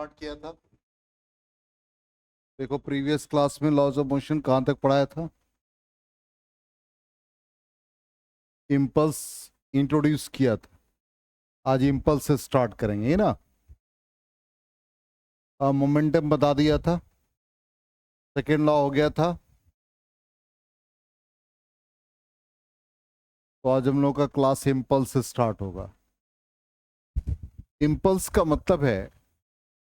Start किया था। देखो प्रीवियस क्लास में लॉज ऑफ मोशन कहाँ तक पढ़ाया था। इम्पल्स इंट्रोड्यूस किया था। आज इम्पल्स से स्टार्ट करेंगे, ये ना। मोमेंटम बता दिया था। सेकेंड लॉ हो गया था। तो आज हम लोग का क्लास इम्पल्स से स्टार्ट होगा। इम्पल्स का मतलब है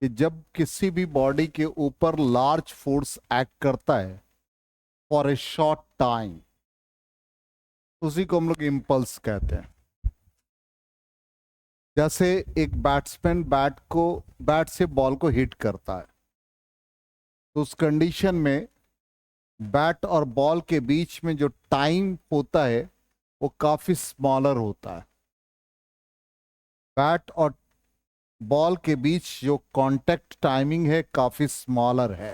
कि जब किसी भी बॉडी के ऊपर लार्ज फोर्स एक्ट करता है फॉर ए शॉर्ट टाइम, उसी को हम लोग इम्पल्स कहते हैं। जैसे एक बैट्समैन बैट से बॉल को हिट करता है, तो उस कंडीशन में बैट और बॉल के बीच में जो टाइम होता है वो काफी स्मॉलर होता है। बैट और बॉल के बीच जो कांटेक्ट टाइमिंग है काफी स्मॉलर है।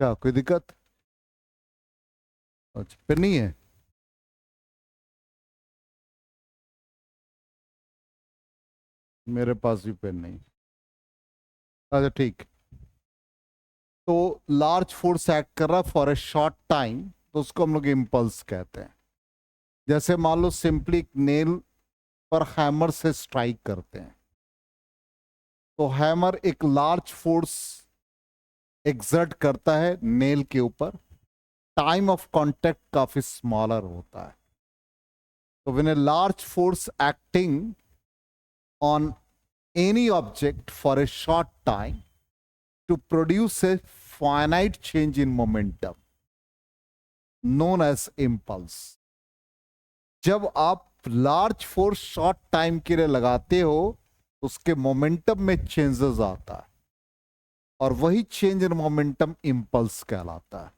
क्या कोई दिक्कत? अच्छा, फिर नहीं है। मेरे पास भी पेन नहीं। अच्छा ठीक। तो लार्ज फोर्स एक्ट कर रहा फॉर ए शॉर्ट टाइम, तो उसको हम लोग इम्पल्स कहते हैं। जैसे मान लो सिंपली एक नेल पर हैमर से स्ट्राइक करते हैं, तो हैमर एक लार्ज फोर्स एक्सर्ट करता है नेल के ऊपर। टाइम ऑफ कांटेक्ट काफी स्मॉलर होता है। तो when a large force acting on any object for a short time to produce a finite change in momentum known as impulse. जब आप लार्ज फोर्स शॉर्ट टाइम के लिए लगाते हो तो उसके मोमेंटम में चेंजेस आता है, और वही चेंज इन मोमेंटम इम्पल्स कहलाता है।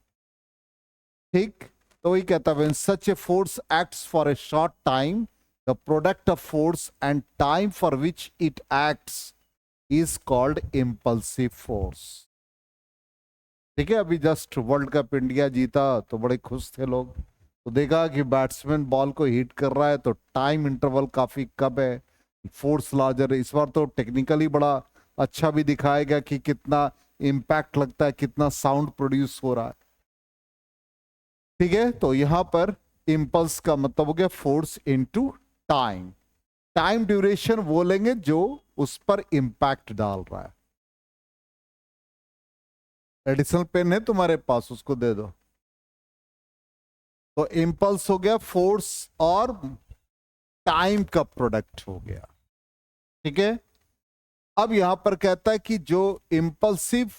ठीक। तो वही कहता है when such a force acts for a short time, the product of force and time for which it acts is called impulsive force. ठीक है। अभी जस्ट वर्ल्ड कप इंडिया जीता तो बड़े खुश थे लोग। तो देखा कि बैट्समैन बॉल को हिट कर रहा है तो टाइम इंटरवल काफी कम है, फोर्स लार्जर है। इस बार तो टेक्निकली बड़ा अच्छा भी दिखाएगा कि कितना इम्पैक्ट लगता है, कितना साउंड प्रोड्यूस हो रहा है। ठीक है। तो यहां पर इम्पल्स का मतलब हो गया force into time. Time duration वो लेंगे जो उस पर इंपैक्ट डाल रहा है। एडिशनल पेन है तुम्हारे पास, उसको दे दो। तो इम्पल्स हो गया फोर्स और टाइम का प्रोडक्ट हो गया। ठीक है। अब यहां पर कहता है कि जो इम्पल्सिव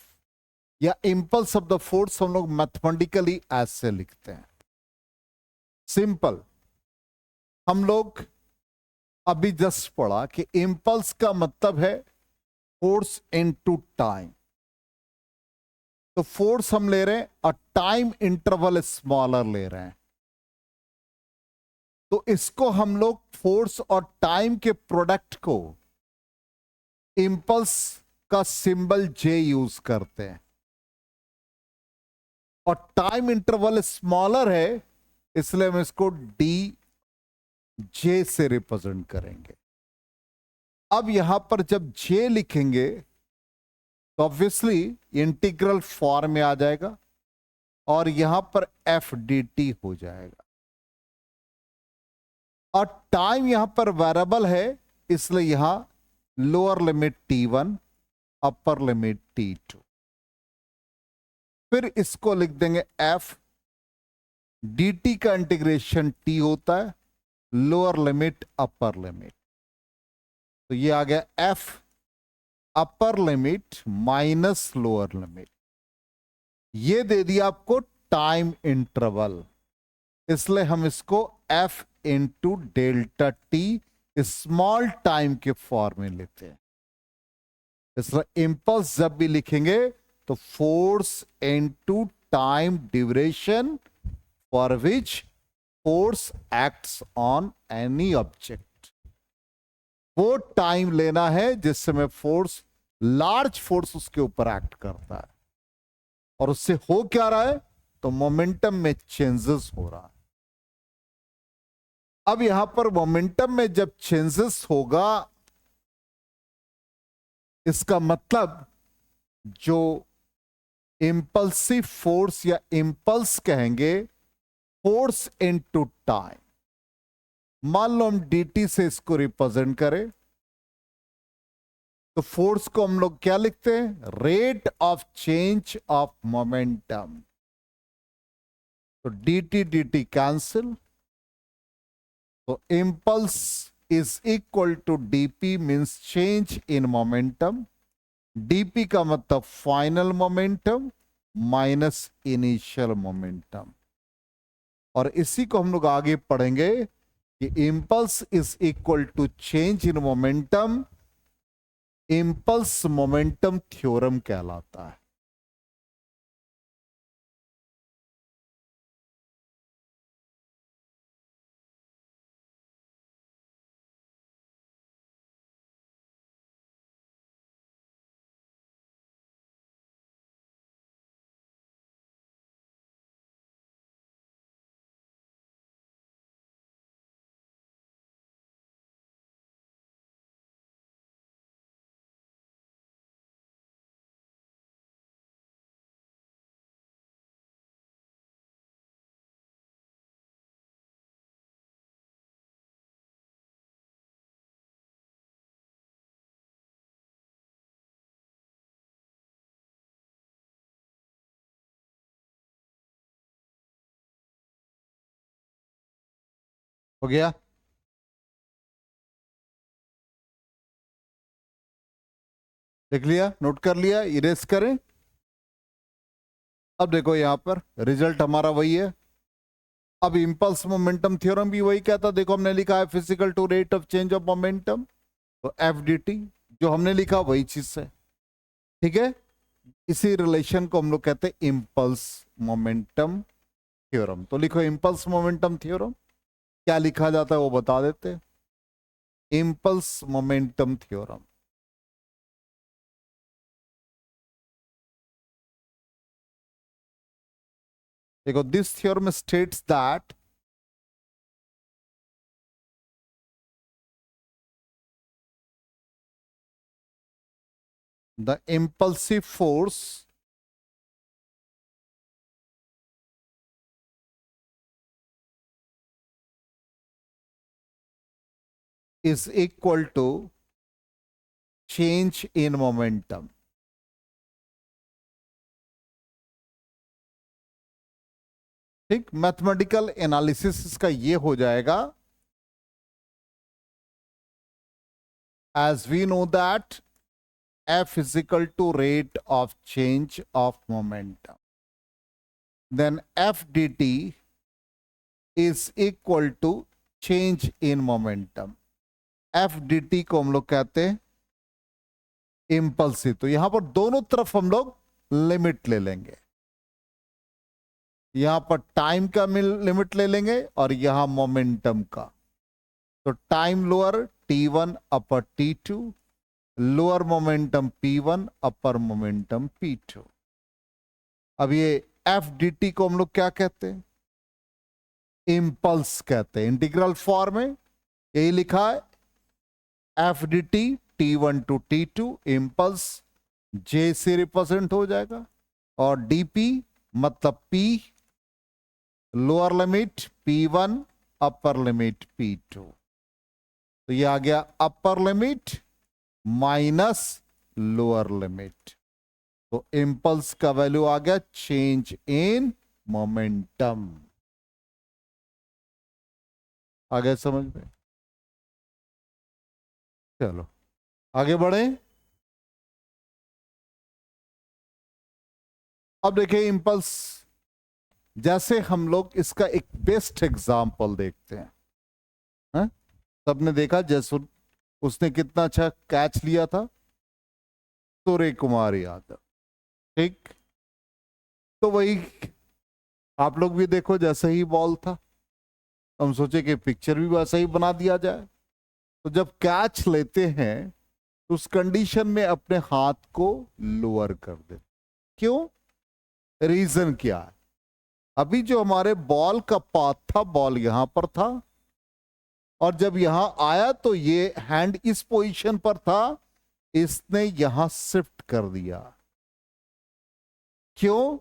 या इम्पल्स ऑफ द फोर्स हम लोग मैथमेटिकली ऐसे लिखते हैं। सिंपल। हम लोग अभी जस्ट पढ़ा कि इम्पल्स का मतलब है फोर्स इनटू टाइम। तो फोर्स हम ले रहे हैं और टाइम इंटरवल स्मॉलर ले रहे हैं, तो इसको हम लोग फोर्स और टाइम के प्रोडक्ट को इम्पल्स का सिंबल जे यूज करते हैं। और टाइम इंटरवल स्मॉलर है इसलिए हम इसको डी जे से रिप्रेजेंट करेंगे। अब यहां पर जब जे लिखेंगे तो ऑब्वियसली इंटीग्रल फॉर्म में आ जाएगा और यहां पर एफ डी टी हो जाएगा। और टाइम यहां पर वेरिएबल है इसलिए यहां lower limit T1, upper limit T2। फिर इसको लिख देंगे एफ डी टी का इंटीग्रेशन टी होता है, लोअर लिमिट अपर लिमिट। तो ये आ गया एफ अपर लिमिट माइनस लोअर लिमिट। ये दे दिया आपको टाइम इंटरवल, इसलिए हम इसको F into delta T small time के फॉर्म में लेते हैं। इसलिए इंपल्स जब भी लिखेंगे तो force into time duration for which force acts on any object, वो टाइम लेना है जिस समय फोर्स लार्ज फोर्स उसके ऊपर एक्ट करता है। और उससे हो क्या रहा है? तो मोमेंटम में चेंजेस हो रहा है। अब यहां पर मोमेंटम में जब चेंजेस होगा इसका मतलब जो इंपल्सिव फोर्स या इंपल्स कहेंगे, फोर्स इनटू टाइम। मान लो हम dt से इसको रिप्रेजेंट करें, तो फोर्स को हम लोग क्या लिखते हैं? Rate of change of momentum. तो dt dt कैंसिल, तो impulse is equal to dp means change in momentum. dp का मतलब final momentum minus initial momentum. और इसी को हम लोग आगे पढ़ेंगे कि impulse is equal to change in momentum, impulse momentum theorem कहलाता है। हो गया? देख लिया, नोट कर लिया, इरेज करें। अब देखो यहां पर रिजल्ट हमारा वही है। अब इंपल्स मोमेंटम थ्योरम भी वही कहता, देखो हमने लिखा है physical to rate of change of momentum, तो एफ डी टी जो हमने लिखा वही चीज है। ठीक है, इसी रिलेशन को हम लोग कहते हैं इंपल्स मोमेंटम थ्योरम। तो लिखो इंपल्स मोमेंटम थ्योरम, क्या लिखा जाता है वो बता देते हैं। इंपल्स मोमेंटम थ्योरम, देखो this theorem states that the impulsive force is equal to change in momentum। ठीक, मैथमेटिकल एनालिसिस इसका ये हो जाएगा, as we know that f is equal to rate of change of momentum, then f dt is equal to change in momentum। f dt को हम लोग कहते हैं इंपल्सिव। तो यहां पर दोनों तरफ हम लोग लिमिट ले लेंगे, यहां पर टाइम का लिमिट ले लेंगे और यहां मोमेंटम का। तो टाइम लोअर t1 अपर t2, लोअर मोमेंटम p1 अपर मोमेंटम p2। अब ये एफ डी टी को हम लोग क्या कहते हैं? इंपल्स कहते हैं। इंटीग्रल फॉर्म में यही लिखा है, F D T t1 to t2 impulse J से रिप्रेजेंट हो जाएगा, और dp मतलब p lower limit p1 upper limit p2। तो ये आ गया upper limit minus lower limit. तो इंपल्स का वैल्यू आ गया चेंज इन मोमेंटम। आ गया समझ में? चलो आगे बढ़े। अब देखिए इंपल्स, जैसे हम लोग इसका एक बेस्ट एग्जांपल देखते हैं। सबने देखा जैसे उसने कितना अच्छा कैच लिया था, सूर्य कुमार यादव। ठीक, तो वही आप लोग भी देखो, जैसा ही बॉल था, हम सोचे कि पिक्चर भी वैसा ही बना दिया जाए। तो जब कैच लेते हैं तो उस कंडीशन में अपने हाथ को लोअर कर दे। क्यों? रीजन क्या है? अभी जो हमारे बॉल का पाथ था, बॉल यहां पर था, और जब यहां आया तो ये हैंड इस पोजीशन पर था, इसने यहां शिफ्ट कर दिया। क्यों?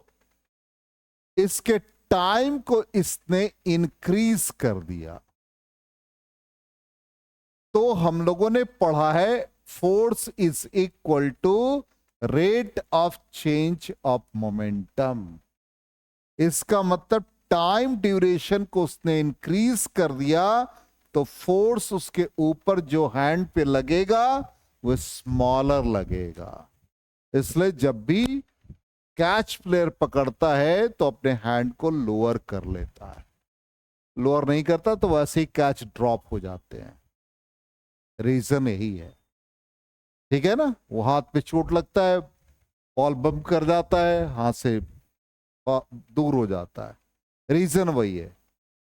इसके टाइम को इसने इंक्रीज कर दिया। तो हम लोगों ने पढ़ा है force is equal to rate of change of momentum. इसका मतलब टाइम ड्यूरेशन को उसने इंक्रीज कर दिया, तो फोर्स उसके ऊपर जो हैंड पे लगेगा वो स्मॉलर लगेगा। इसलिए जब भी कैच प्लेयर पकड़ता है तो अपने हैंड को लोअर कर लेता है। लोअर नहीं करता तो वैसे ही कैच ड्रॉप हो जाते हैं। रीजन यही है। ठीक है ना? वो हाथ पे चोट लगता है, बॉल बम्प कर जाता है, हाथ से दूर हो जाता है। रीजन वही है।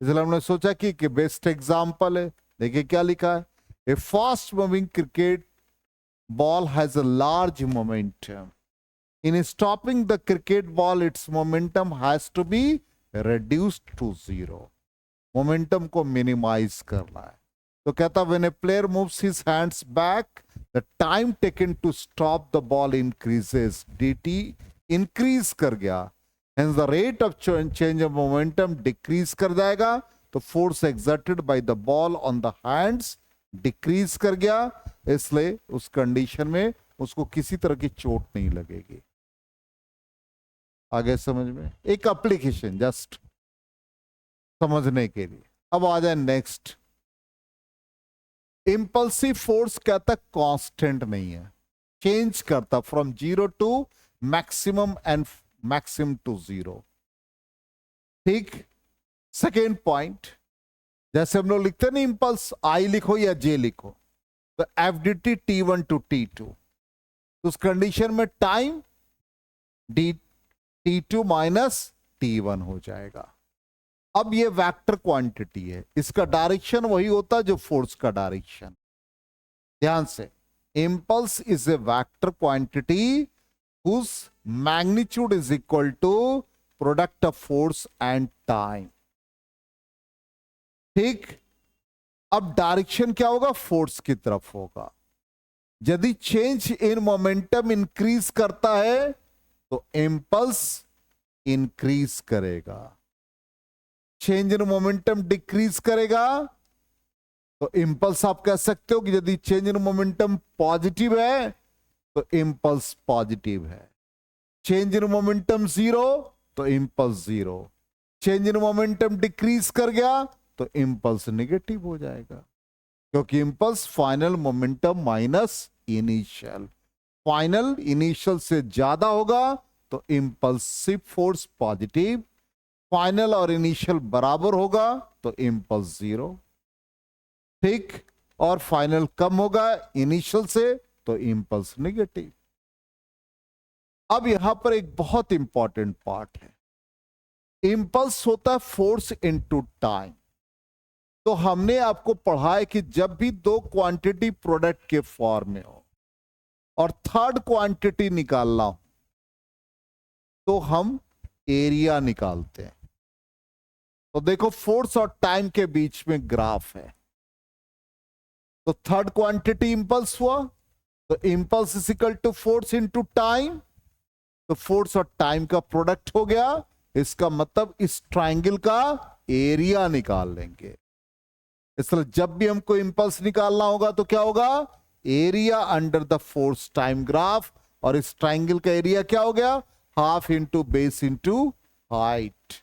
इसलिए हमने सोचा कि बेस्ट एग्जांपल है। देखिए क्या लिखा है, a fast moving cricket ball has a large momentum. In stopping the cricket ball its momentum has to be reduced to zero. Momentum को मिनिमाइज करना है। तो कहता when a player moves his hands back the time taken to stop the ball increases. dt increase कर गया, hence the rate of change of momentum decrease कर जाएगा। तो force exerted by the ball on the hands decrease कर गया। इसलिए उस condition में उसको किसी तरह की चोट नहीं लगेगी। आगे समझ में? एक एप्लीकेशन जस्ट समझने के लिए। अब आ जाए नेक्स्ट। इंपल्सिव फोर्स कहता कांस्टेंट नहीं है, चेंज करता from zero to maximum and maximum to zero. ठीक। सेकेंड पॉइंट, जैसे हम लोग लिखते हैं ना इंपल्स, आई लिखो या जे लिखो, तो एफडीटी T1 टू T2, तो उस कंडीशन में time D T2 minus T1 हो जाएगा। अब ये वेक्टर क्वांटिटी है, इसका डायरेक्शन वही होता है जो फोर्स का डायरेक्शन। ध्यान से, impulse is a vector quantity whose magnitude is equal to product of force and time। ठीक। अब डायरेक्शन क्या होगा? फोर्स की तरफ होगा। यदि चेंज इन मोमेंटम इंक्रीज करता है तो इंपल्स इंक्रीज करेगा। चेंज इन मोमेंटम डिक्रीज करेगा तो इंपल्स आप कह सकते हो कि यदि चेंज इन मोमेंटम पॉजिटिव है तो इंपल्स पॉजिटिव है। चेंज इन मोमेंटम जीरो तो impulse zero. Change in momentum decrease कर गया तो इंपल्स नेगेटिव हो जाएगा, क्योंकि impulse final momentum minus initial. Final initial से ज्यादा होगा तो इंपल्सिव फोर्स पॉजिटिव, फाइनल और इनिशियल बराबर होगा तो इंपल्स जीरो। ठीक। और फाइनल कम होगा इनिशियल से तो इंपल्स नेगेटिव। अब यहां पर एक बहुत इंपॉर्टेंट पार्ट है। इंपल्स होता है फोर्स इनटू टाइम। तो हमने आपको पढ़ा है कि जब भी दो क्वांटिटी प्रोडक्ट के फॉर्म में हो और थर्ड क्वांटिटी निकालना हो तो हम एरिया निकालते हैं। तो देखो फोर्स और टाइम के बीच में ग्राफ है, तो थर्ड क्वांटिटी इंपल्स हुआ तो impulse is equal to force into time. तो फोर्स और टाइम का प्रोडक्ट हो गया। इसका मतलब इस ट्राइंगल का एरिया निकाल लेंगे। इसलिए जब भी हमको इंपल्स निकालना होगा तो क्या होगा? Area under the force time graph. और इस ट्राइंगल का एरिया क्या हो गया? Half into base into height.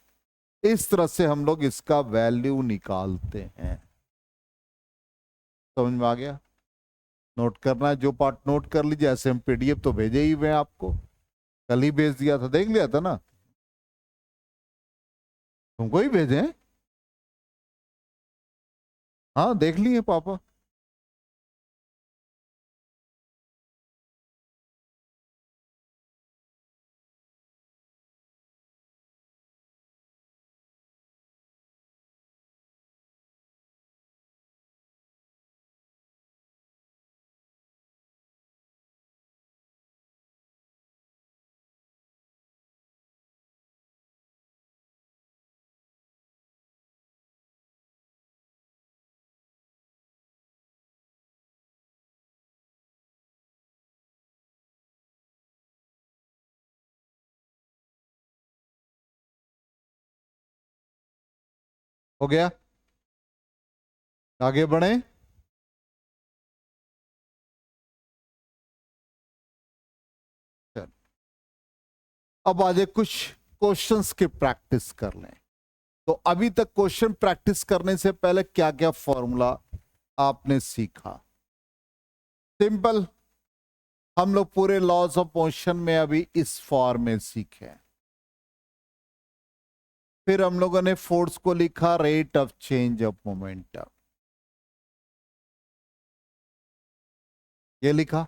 इस तरह से हम लोग इसका वैल्यू निकालते हैं। समझ में आ गया? नोट करना है जो पार्ट नोट कर लीजिए। ऐसे हम पीडीएफ तो भेजे ही हुए आपको, कल ही भेज दिया था, देख लिया था ना? तुमको ही भेजे हैं? हाँ देख लिए पापा। हो गया? आगे बढ़े। चल, अब आज कुछ क्वेश्चंस की प्रैक्टिस कर लें। तो अभी तक क्वेश्चन प्रैक्टिस करने से पहले क्या क्या फॉर्मूला आपने सीखा? सिंपल, हम लोग पूरे लॉज ऑफ मोशन में अभी इस फॉर्म में सीखे। फिर हम लोगों ने फोर्स को लिखा rate of change of momentum, ये लिखा।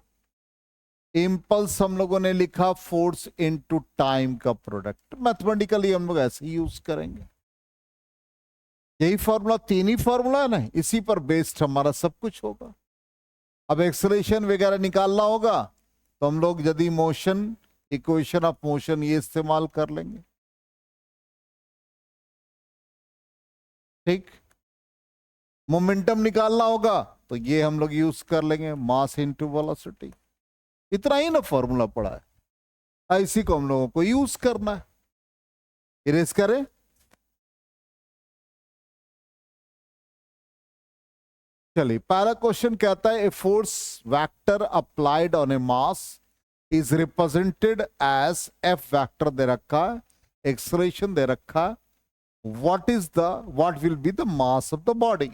इम्पल्स हम लोगों ने लिखा फोर्स इनटू टाइम का प्रोडक्ट। मैथमेटिकली हम लोग ऐसे ही यूज करेंगे। यही फॉर्मूला, तीन ही फॉर्मूला है ना, इसी पर बेस्ड हमारा सब कुछ होगा। अब एक्सेलरेशन वगैरह निकालना होगा तो हम लोग यदि मोशन, इक्वेशन ऑफ मोशन, ये इस्तेमाल कर लेंगे। ठीक। मोमेंटम निकालना होगा तो ये हम लोग यूज कर लेंगे, मास इनटू वेलोसिटी। इतना ही ना फॉर्मूला पड़ा है, इसी को हम लोगों को यूज करना है। इरेज करें। चलिए, पहला क्वेश्चन कहता है a force vector applied on a mass is represented as F vector दे रखा है, एक्सलेशन दे रखा है, what will be the mass of the body.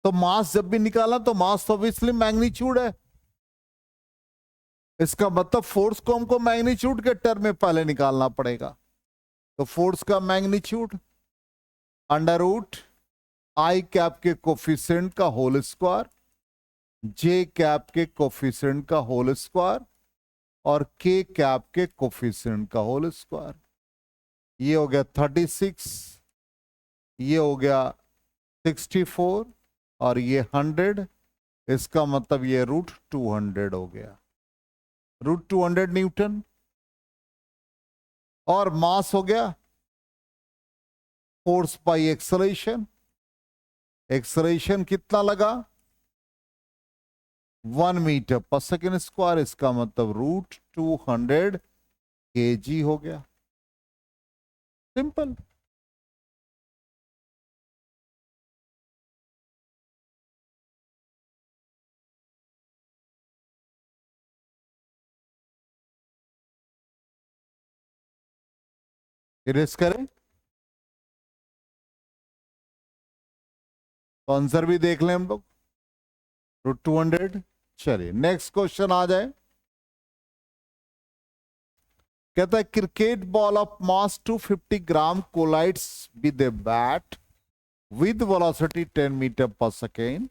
तो मास जब भी निकाला तो मास तो ऑब्वियसली मैग्नीट्यूड है। इसका मतलब फोर्स को हमको मैग्नीट्यूड के टर्म में पहले निकालना पड़ेगा। तो फोर्स का magnitude under root i cap के कोफिशिएंट का होल स्क्वायर, जे कैप के कोफिशिएंट का होल स्क्वायर, और के कैप के कोफिशिएंट का होल स्क्वायर। ये हो गया 36, ये हो गया 64, और ये 100। इसका मतलब ये √200 हो गया, √200 न्यूटन। और मास हो गया फोर्स बाय एक्सलेशन। एक्सलेशन कितना लगा? 1 मीटर पर सेकेंड स्क्वायर। इसका मतलब √200 kg हो गया। सिंपल। इरेज करें तो आंसर भी देख लें हम लोग, √200। चलिए नेक्स्ट क्वेश्चन आ जाए। कहता है cricket ball of mass 250 gram collides with a bat with velocity 10 meter per second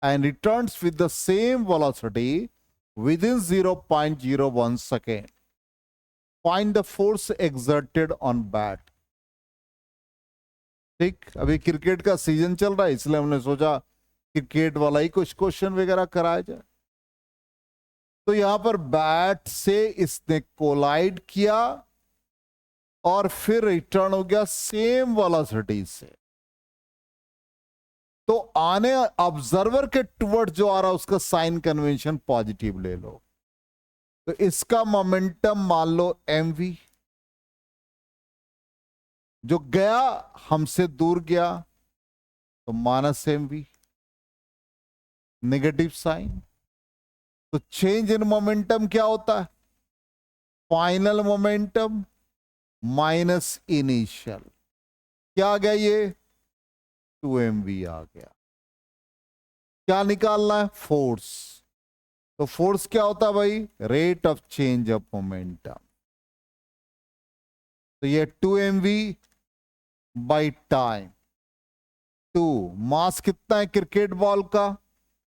and returns with the same velocity within 0.01 second. Find the force exerted on bat. ठीक, अभी क्रिकेट का season चल रहा है इसलिए हमने सोचा क्रिकेट वाला ही कुछ क्वेश्चन वगैरह कराया जाए। तो यहां पर बैट से इसने कोलाइड किया और फिर रिटर्न हो गया सेम वेलोसिटी से। तो आने ऑब्जर्वर के टुवर्ड जो आ रहा है उसका साइन कन्वेंशन पॉजिटिव ले लो। तो इसका मोमेंटम मान लो mv। जो गया हमसे दूर गया तो -mv, नेगेटिव साइन। तो चेंज इन मोमेंटम क्या होता है? Final momentum minus initial. क्या आ गया? ये 2mv आ गया। क्या निकालना है? फोर्स। तो फोर्स क्या होता है भाई? Rate of change of momentum. तो ये 2mv बाई टाइम। 2 मास कितना है क्रिकेट बॉल का?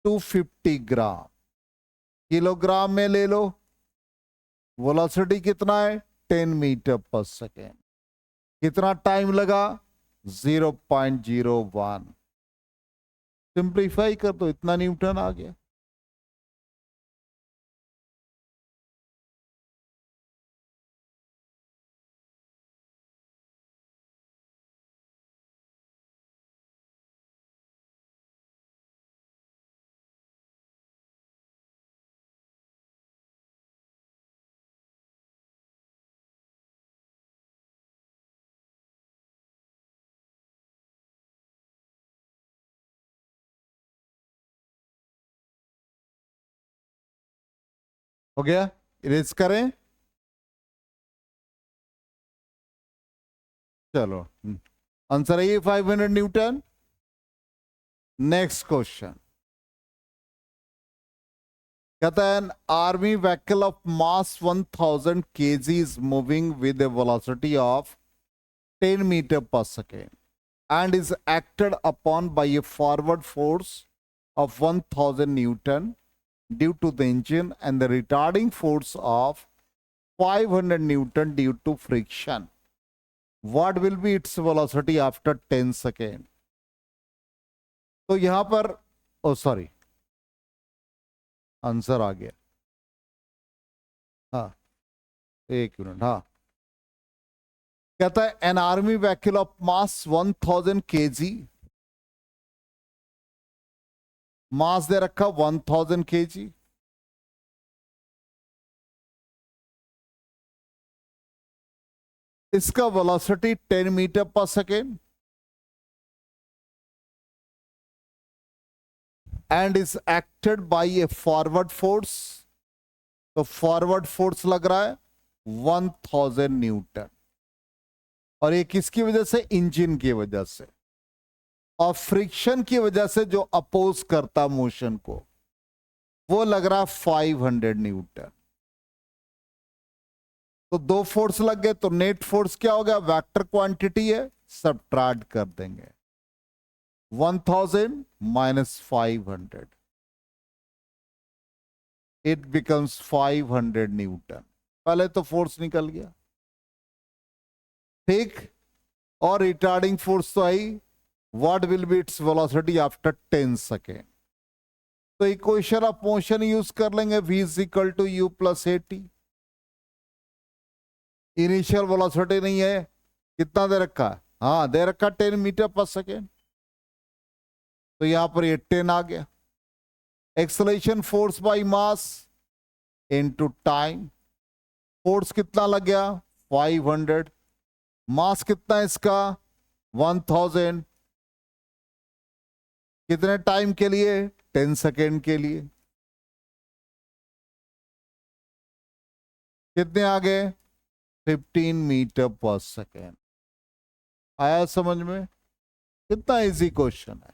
250 ग्राम। किलोग्राम में ले लो। वेलोसिटी कितना है? 10 मीटर पर सेकेंड। कितना टाइम लगा? 0.01। सिंप्लीफाई कर दो, इतना न्यूटन आ गया। हो गया, इरेज करें। चलो, आंसर है 500 न्यूटन। नेक्स्ट क्वेश्चन कहता है, an army vehicle of mass 1000 kg is moving with a velocity of 10 metre per second and is acted upon by a forward force of 1000 Newton due to the engine and the retarding force of 500 Newton due to friction. What will be its velocity after 10 seconds? तो यहां पर sorry, answer आ गया। हाँ, एक minute. हाँ, कहता है an army vehicle of mass 1000 kg, mass दे रखा 1000 kg, इसका velocity 10 metre per second and is acted by a forward force. तो फॉरवर्ड फोर्स लग रहा है 1000 न्यूटन, और ये किसकी वजह से? इंजन की वजह से, और फ्रिक्शन की वजह से जो अपोज करता मोशन को, वो लग रहा 500 न्यूटन। तो दो फोर्स लग गए, तो नेट फोर्स क्या हो गया? वेक्टर क्वांटिटी है, सबट्रैक्ट कर देंगे 1000 माइनस 500, इट बिकम्स 500 न्यूटन। पहले तो फोर्स निकल गया, ठीक, और रिटार्डिंग फोर्स तो आई। What will be its velocity after 10 second? तो इक्वेशन ऑफ मोशन यूज कर लेंगे, v is equal to u plus a t. Initial velocity नहीं है, कितना दे रखा है? हाँ, दे रखा 10 मीटर पर सेकेंड, तो यहां पर ये 10 आ गया। Acceleration force by mass into time, force कितना लग गया? 500, मास कितना है इसका? 1000, कितने टाइम के लिए? 10 सेकेंड के लिए। कितने आ गए? 15 मीटर पर सेकेंड। आया समझ में? कितना इजी क्वेश्चन है।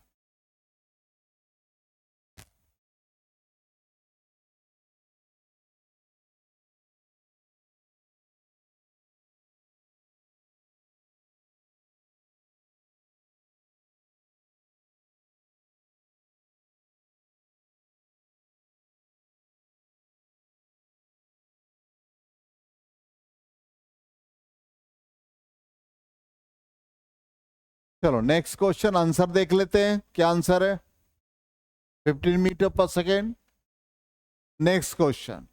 चलो नेक्स्ट क्वेश्चन, आंसर देख लेते हैं। क्या आंसर है? 15 metre per second. Next question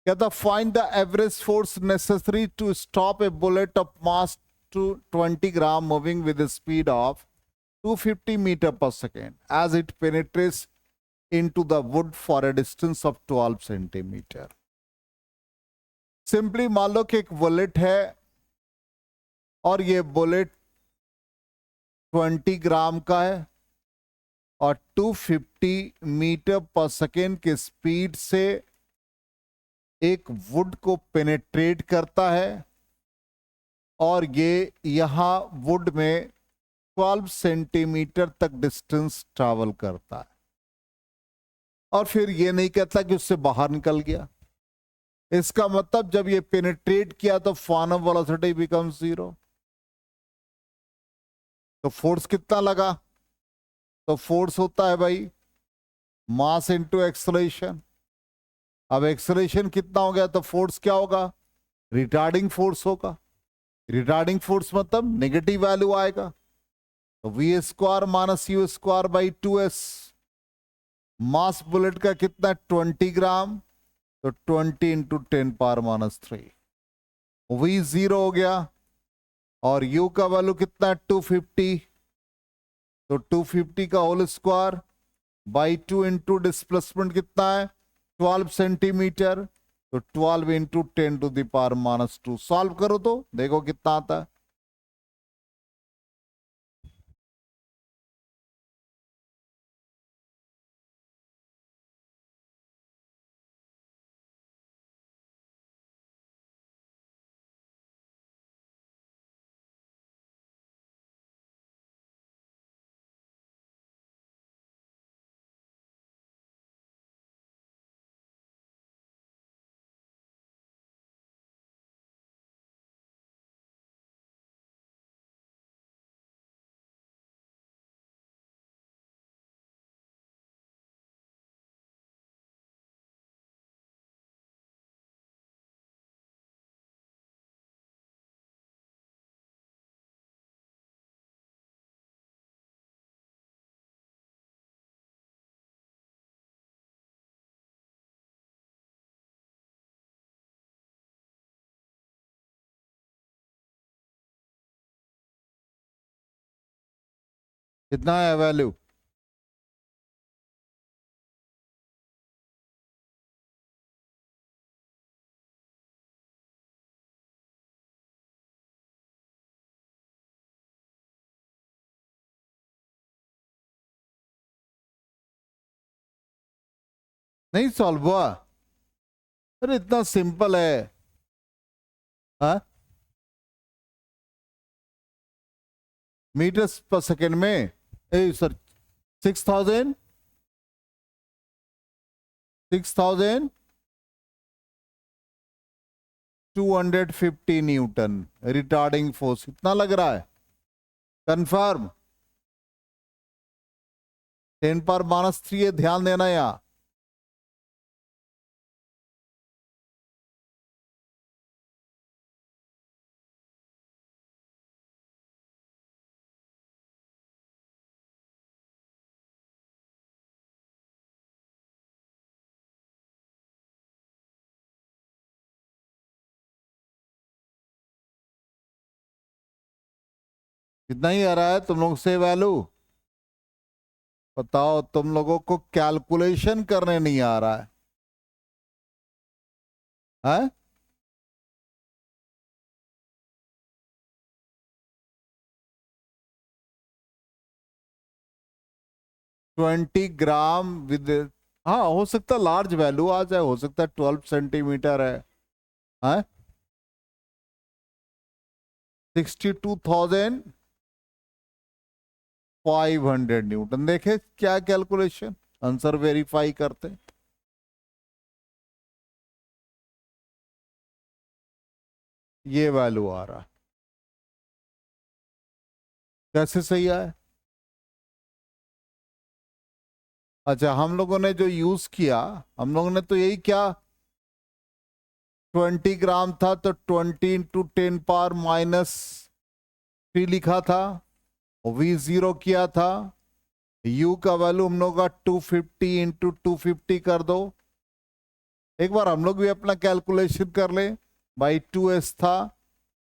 कहता, find the average force necessary to stop a bullet of mass two 20 gram moving with speed of 250 metre per second as it penetrates into the wood for a distance of 12 centimetre. Simply मान लो कि एक bullet है, और ये bullet 20 ग्राम का है, और 250 मीटर पर सेकेंड के स्पीड से एक वुड को पेनेट्रेट करता है, और ये यहां वुड में 12 सेंटीमीटर तक डिस्टेंस ट्रैवल करता है, और फिर ये नहीं कहता कि उससे बाहर निकल गया। इसका मतलब जब ये पेनेट्रेट किया तो फाइनल वेलोसिटी बिकम्स 0। तो फोर्स कितना लगा? तो फोर्स होता है भाई मास इंटू एक्सेलरेशन। अब एक्सेलरेशन कितना हो गया, तो फोर्स क्या होगा? रिटार्डिंग फोर्स होगा। रिटार्डिंग फोर्स मतलब नेगेटिव वैल्यू आएगा, तो v square minus u square by 2s। Mass bullet का कितना? 20 ग्राम, तो 20 इंटू 10 पावर माइनस 3। वी 0 हो गया, और u का वैल्यू कितना? 250, तो 250 का whole square by 2 into displacement कितना है? 12 सेंटीमीटर, तो 12 into 10 to the power minus 2। Solve करो तो देखो कितना आता है। कितना है वैल्यू? नहीं सॉल्व हुआ? अरे इतना सिंपल है। हाँ, मीटर्स पर सेकेंड में, ए सर, 6000, 6250 न्यूटन रिटार्डिंग फोर्स इतना लग रहा है। कंफर्म? 10⁻³ है, ध्यान देना यहाँ। कितना ही आ रहा है तुम लोग से वैल्यू? बताओ, तुम लोगों को कैलकुलेशन करने नहीं आ रहा है? हैं? 20 ग्राम विद, हाँ हो सकता है लार्ज वैल्यू आ जाए, हो सकता है 12 सेंटीमीटर है। हैं? 62,500 न्यूटन। देखे क्या कैलकुलेशन, आंसर वेरीफाई करते। ये वैल्यू आ रहा है। कैसे सही आया? अच्छा, हम लोगों ने जो यूज किया, हम लोगों ने तो यही क्या, 20 ग्राम था तो 20 × 10⁻³ लिखा था, V0 किया था। U का वैल्यू हम लोग का 250 × 250 कर दो। एक बार हम लोग भी अपना कैलकुलेशन कर ले। भाई 2s था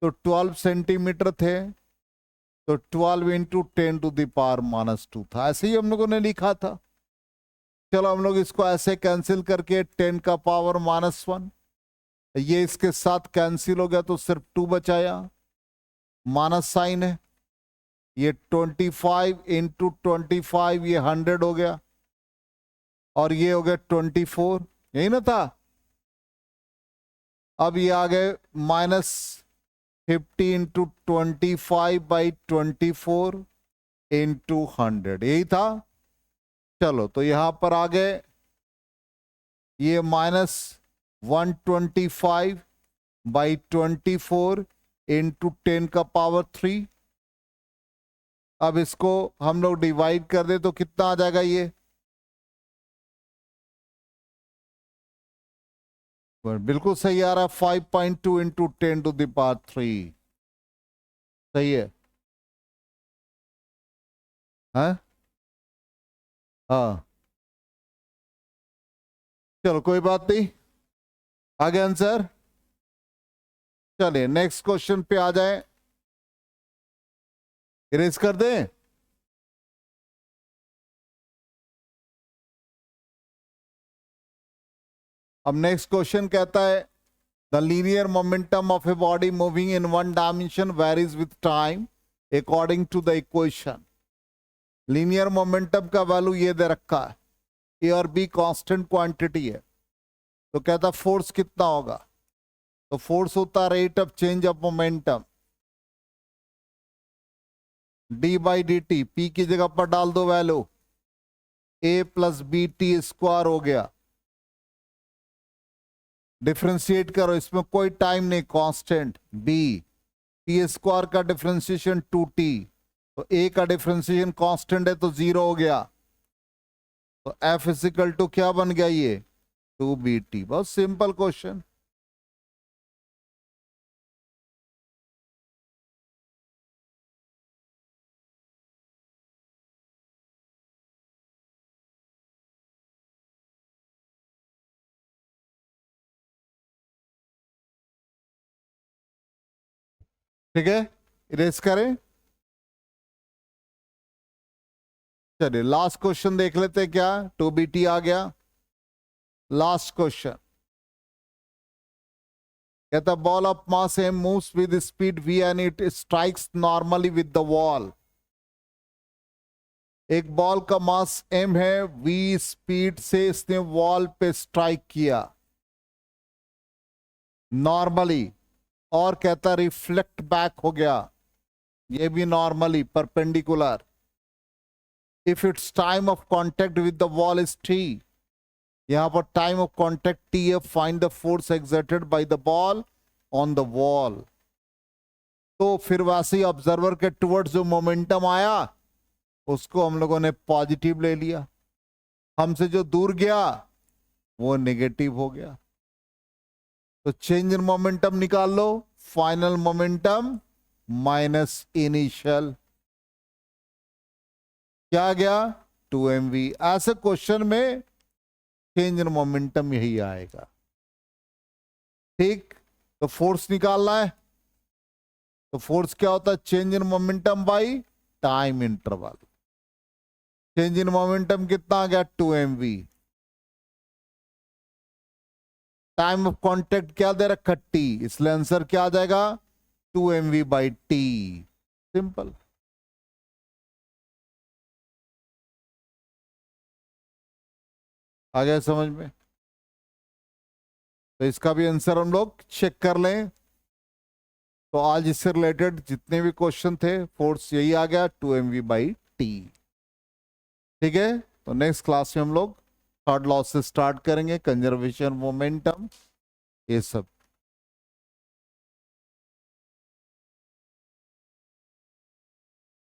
तो 12 सेंटीमीटर थे, तो 12 × 10⁻² था, ऐसे ही हम लोगों ने लिखा था। चलो हम लोग इसको ऐसे कैंसिल करके 10⁻⁻1, ये इसके साथ कैंसिल हो गया तो सिर्फ 2 बचाया, माइनस साइन है। ये 25 × 25, ये 100 हो गया, और ये हो गया 24, यही ना था। अब ये आ गए -50 × 25/24 × 100, यही था। चलो तो यहां पर आ गए, ये -125/24 × 10⁻³ अब इसको हम लोग डिवाइड कर दे तो कितना आ जाएगा ये? बिल्कुल सही आ रहा है, 5.2 × 10⁻³ सही है। हाँ हाँ, चलो कोई बात नहीं, आगे आंसर। चलिए नेक्स्ट क्वेश्चन पे आ जाए, इरेज कर दें। अब नेक्स्ट क्वेश्चन कहता है, the linear momentum of a body moving in one dimension varies with time according to the equation. Linear momentum का वैल्यू ये दे रखा है, ए और बी कांस्टेंट क्वांटिटी है, तो कहता फोर्स कितना होगा? तो फोर्स होता है rate of change of momentum, d/dt। p की जगह पर डाल दो वैल्यू, a+bt² हो गया। डिफ्रेंशिएट करो, इसमें कोई टाइम नहीं, कांस्टेंट b, t² का डिफ्रेंशिएशन 2t, तो a का डिफ्रेंशिएशन कांस्टेंट है तो 0 हो गया, तो F = क्या बन गया ये? 2bt। बहुत सिंपल क्वेश्चन। ठीक है, इरेज करें। चलिए लास्ट क्वेश्चन देख लेते हैं क्या। 2BT आ गया। लास्ट क्वेश्चन कहता ball of mass m moves with speed v and it strikes normally with the wall. एक बॉल का मास m है, v स्पीड से इसने वॉल पे स्ट्राइक किया नॉर्मली, और कहता रिफ्लेक्ट बैक हो गया, ये भी normally perpendicular. If it's time of contact with the wall is t, यहां पर टाइम ऑफ कॉन्टेक्ट t है, find the force exerted by the ball on the wall. तो फिर वैसे ही ऑब्जर्वर के टुवर्ड्स जो मोमेंटम आया उसको हम लोगों ने पॉजिटिव ले लिया, हमसे जो दूर गया वो नेगेटिव हो गया। तो चेंज इन मोमेंटम निकाल लो, फाइनल मोमेंटम माइनस इनिशियल, क्या गया 2mv। ऐसे क्वेश्चन में चेंज इन मोमेंटम यही आएगा। ठीक, तो फोर्स निकालना है, तो फोर्स क्या होता है, change in momentum by time interval. Change in momentum कितना आ गया 2mv। टाइम ऑफ कांटेक्ट क्या दे रखा t, इसलिए आंसर क्या आ जाएगा 2mv बाई टी। सिंपल। आ गया समझ में। तो इसका भी आंसर हम लोग चेक कर लें। तो आज इससे रिलेटेड जितने भी क्वेश्चन थे फोर्स यही आ गया 2mv बाई टी। ठीक है, तो नेक्स्ट क्लास में हम लोग थर्ड लॉ से स्टार्ट करेंगे, कंजर्वेशन मोमेंटम ये सब।